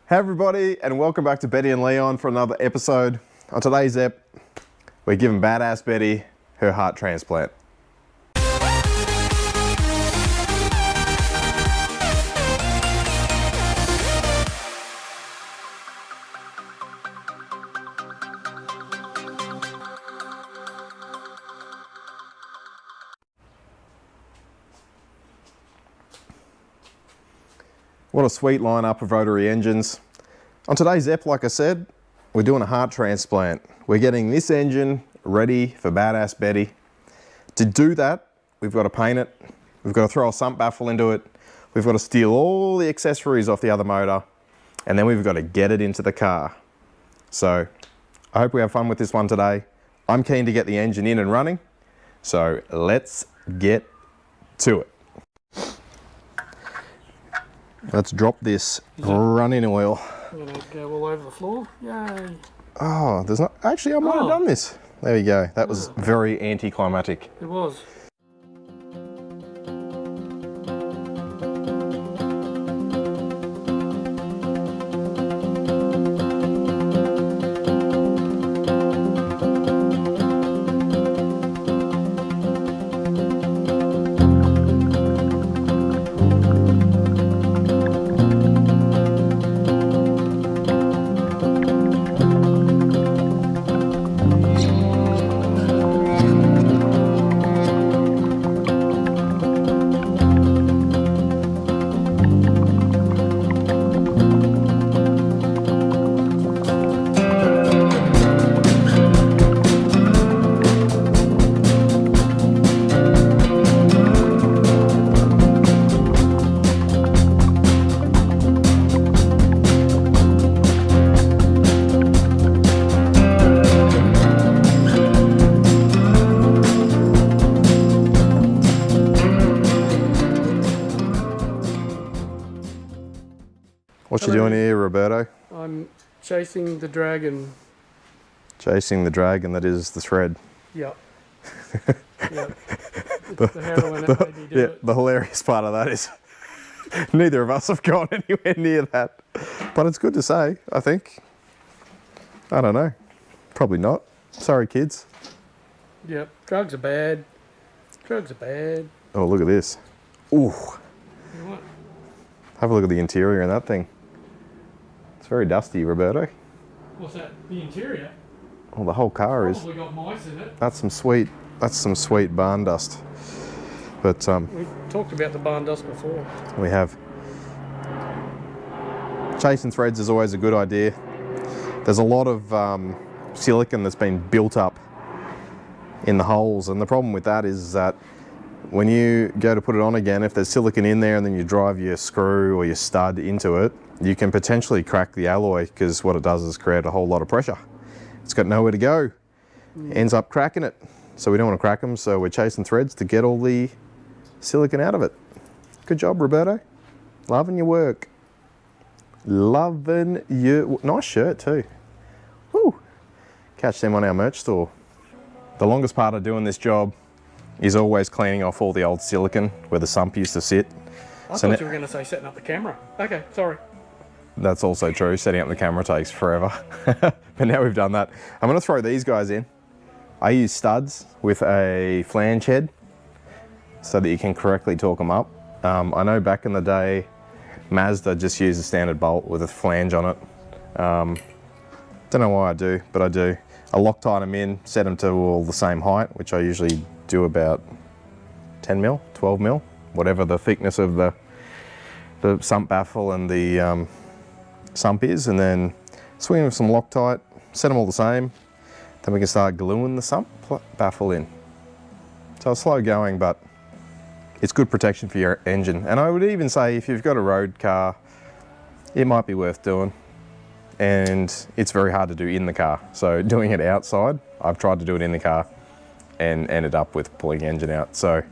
Hey everybody, and welcome back to Betty and Leon for another episode. On today's ep, we're giving badass Betty her heart transplant. What a sweet lineup of rotary engines. On today's ep, like I said, we're doing a heart transplant. We're getting this engine ready for badass Betty. To do that, we've got to paint it. We've got to throw a sump baffle into it. We've got to steal all the accessories off the other motor. And then we've got to get it into the car. So I hope we have fun with this one today. I'm keen to get the engine in and running. So let's get to it. Let's drop this running oil. We're going to go all over the floor. Yay. Oh, there's not... Actually, I might have done this. There we go. That was very anticlimactic. It was. What you doing here, Roberto? I'm chasing the dragon. Chasing the dragon that is the thread. Yep. Yep. It's the heroin that made me do it. The hilarious part of that is neither of us have gone anywhere near that. But it's good to say, I think. I don't know. Probably not. Sorry, kids. Yep. Drugs are bad. Drugs are bad. Oh, look at this. Ooh. What? Have a look at the interior in that thing. It's very dusty, Roberto. What's that? The interior? Oh, the whole car is. Probably got mice in it. That's some sweet barn dust. But We talked about the barn dust before. we have. Chasing threads is always a good idea. There's a lot of silicon that's been built up in the holes, and the problem with that is that when you go to put it on again, if there's silicon in there and then you drive your screw or your stud into it, you can potentially crack the alloy, because what it does is create a whole lot of pressure. It's got nowhere to go. Ends up cracking it. So we don't want to crack them, so we're chasing threads to get all the silicon out of it. Good job, Roberto. Loving your work. Loving your... Nice shirt too. Woo. Catch them on our merch store. The longest part of doing this job is always cleaning off all the old silicon where the sump used to sit. I thought you were going to say setting up the camera. Okay, sorry. That's also true. Setting up the camera takes forever. But now we've done that. I'm going to throw these guys in. I use studs with a flange head so that you can correctly torque them up. I know back in the day, Mazda just used a standard bolt with a flange on it. Don't know why I do, but I do. I Loctite them in, set them to all the same height, which I usually do about 10 mil, 12 mil, whatever the thickness of the sump baffle and the sump is, and then swing them with some Loctite, set them all the same, then we can start gluing the sump baffle in. So it's slow going, but it's good protection for your engine. And I would even say if you've got a road car, it might be worth doing. And it's very hard to do in the car. So doing it outside, I've tried to do it in the car and ended up with pulling the engine out. So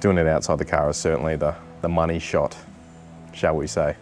doing it outside the car is certainly the money shot, shall we say.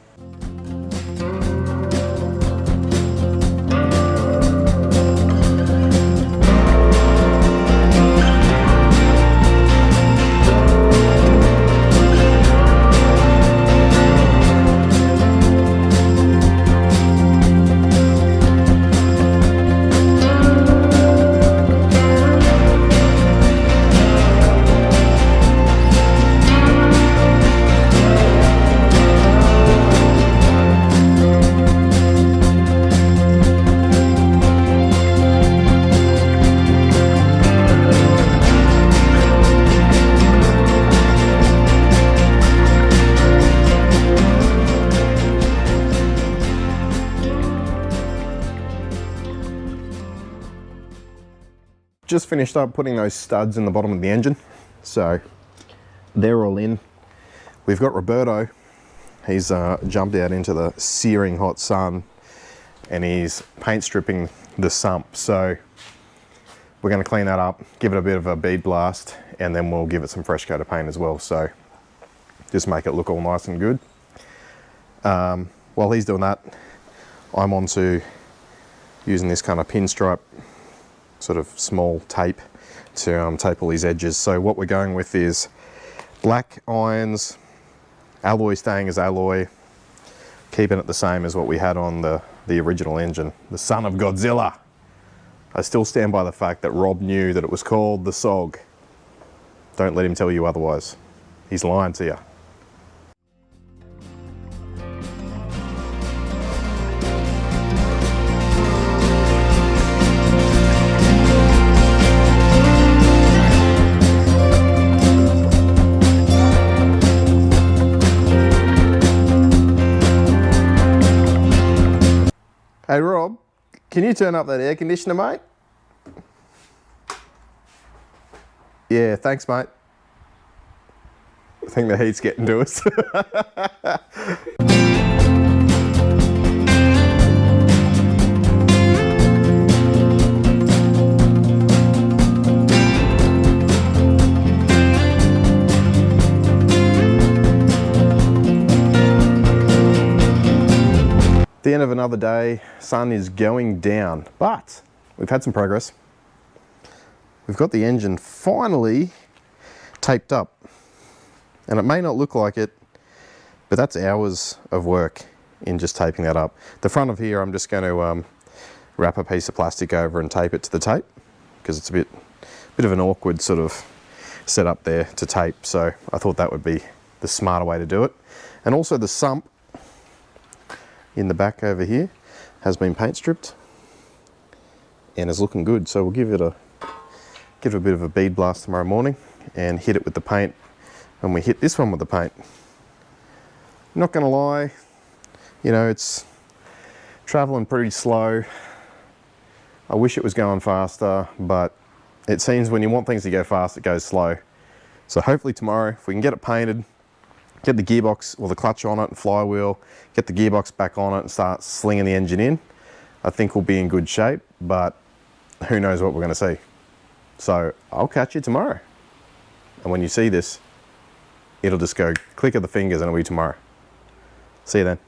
just finished up putting those studs in the bottom of the engine. So they're all in. We've got Roberto. He's jumped out into the searing hot sun and he's paint stripping the sump. So we're going to clean that up, give it a bit of a bead blast, and then we'll give it some fresh coat of paint as well. So just make it look all nice and good. While he's doing that, I'm on to using this kind of pinstripe sort of small tape to tape all these edges. So what we're going with is black irons, alloy staying as alloy, keeping it the same as what we had on the original engine, the Son of Godzilla. I still stand by the fact that Rob knew that it was called the SOG. Don't let him tell you otherwise. He's lying to you. Hey Rob, can you turn up that air conditioner, mate? Yeah, thanks, mate. I think the heat's getting to us. The end of another day, sun is going down, but we've had some progress. We've got the engine finally taped up, and it may not look like it, but that's hours of work in just taping that up. The front of here, I'm just going to wrap a piece of plastic over and tape it to the tape, because it's a bit of an awkward sort of setup there to tape, so I thought that would be the smarter way to do it. And also the sump in the back over here has been paint stripped and is looking good, so we'll give it a bit of a bead blast tomorrow morning and hit it with the paint when we hit this one with the paint. Not gonna lie, you know, it's traveling pretty slow. I wish it was going faster, but it seems when you want things to go fast, it goes slow. So hopefully tomorrow, if we can get it painted, get the gearbox or the clutch on it and flywheel, get the gearbox back on it and start slinging the engine in, I think we'll be in good shape, but who knows what we're going to see. So I'll catch you tomorrow. And when you see this, it'll just go click of the fingers and it'll be tomorrow. See you then.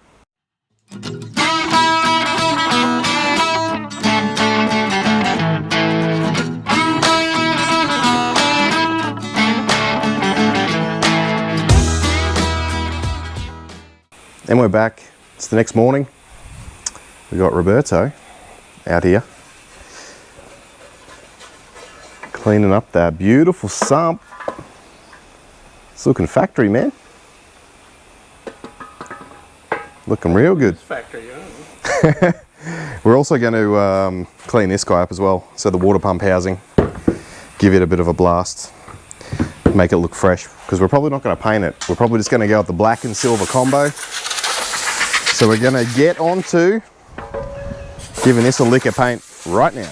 And we're back. It's the next morning. We've got Roberto out here cleaning up that beautiful sump. It's looking factory, man. Looking real good. It's factory, yeah. We're also going to clean this guy up as well. So the water pump housing, give it a bit of a blast, make it look fresh, because we're probably not going to paint it. We're probably just going to go with the black and silver combo. So we're going to get on to giving this a lick of paint right now.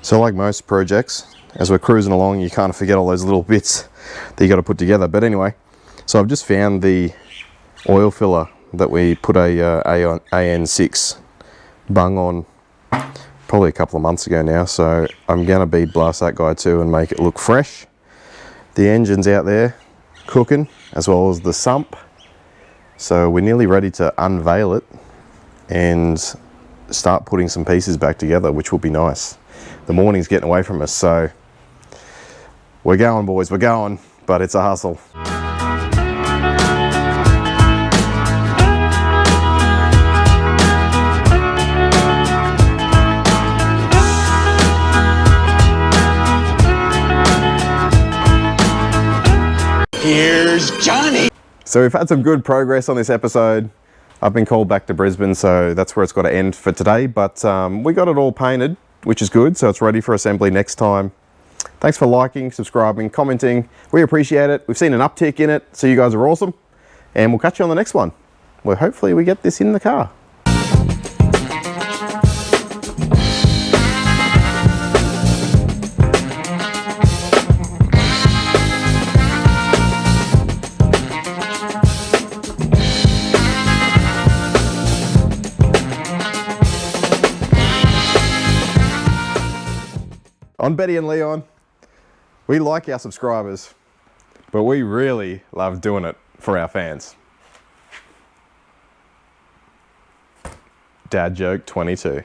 So like most projects, as we're cruising along, you kind of forget all those little bits that you got to put together. But anyway, so I've just found the oil filler that we put a AN6 bung on probably a couple of months ago now. So I'm going to bead blast that guy too and make it look fresh. The engine's out there cooking, as well as the sump. So we're nearly ready to unveil it and start putting some pieces back together, which will be nice. The morning's getting away from us, so we're going, boys, we're going, but it's a hustle. Here's Johnny. So we've had some good progress on this episode. I've been called back to Brisbane, so that's where it's got to end for today. But we got it all painted, which is good, so it's ready for assembly next time. Thanks for liking, subscribing, commenting. We appreciate it. We've seen an uptick in it, so you guys are awesome. And we'll catch you on the next one, where hopefully we get this in the car. On Betty and Leon, we like our subscribers, but we really love doing it for our fans. Dad joke 22.